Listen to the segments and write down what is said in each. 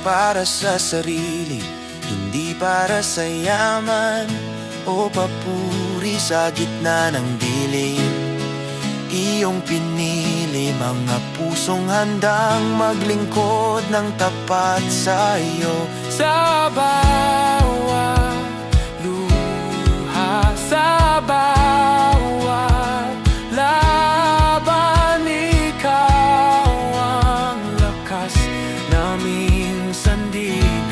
para sa sarili, hindi para sa yaman o papuri sa gitna ng dilim. Iyong pinili mga pusong handang maglingkod ng tapat sa iyo. Sa bawat luha, sa bawat laban, ikaw ang lakas naming sandigan.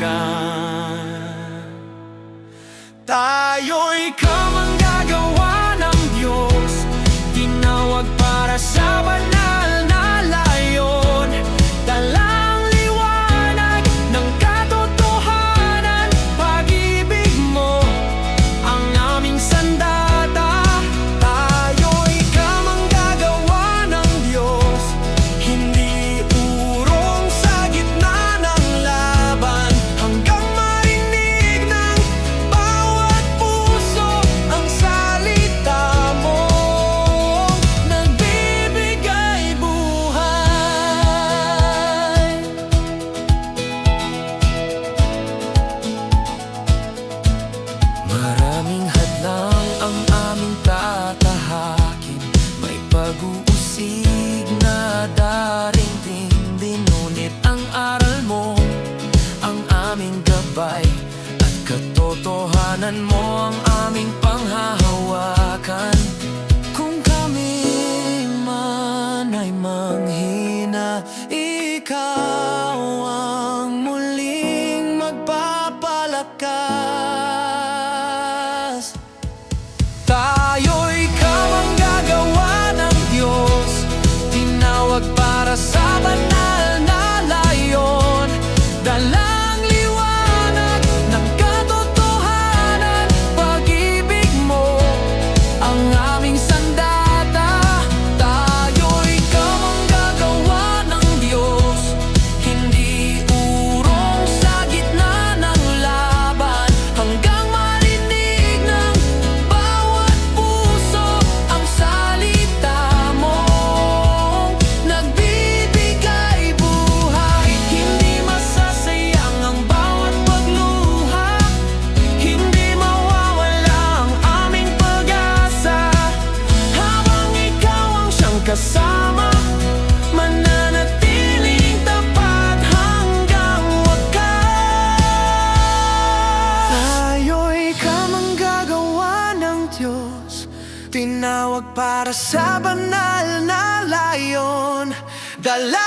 Tayo'y kamanggagawa ng Diyos, tinawag para sa banal na layon. Dalang liwanag ng katotohanan, pag-ibig mo ang aming sandata. Tayo'y kamanggagawa ng Diyos, hindi urong sa gitna ng laban, hanggang marinig ng bawat puso ang salita mo, nagbibigay buhay. Maraming hadlang ang aming tatahakin, may pag-uusig na darinding, ngunit ang aral mo ang aming gabay, at katotohanan mo ang aming panghahawakan. Kung kami man ay manghina, ikaw ang muling magpapalakas. Tayo'y kamanggagawa ng Diyos, tinawag para sa banal na layon. Dalang liwanag ng katotohanan, pag-ibig mo ang aming sandata. Tayo'y kamanggagawa ng Diyos, hindi urong sa gitna ng laban, hanggang marinig ng bawat puso ang salita mo, nagbibigay buhay. Hindi masasayang ang bawat pagluha, hindi mawawala ang aming pag-asa. Habang ikaw ang siyang kasama, mananatiling tapat hanggang wakas. Tayo'y kamanggagawa ng Diyos, tinawag para sa banal na layon. Dala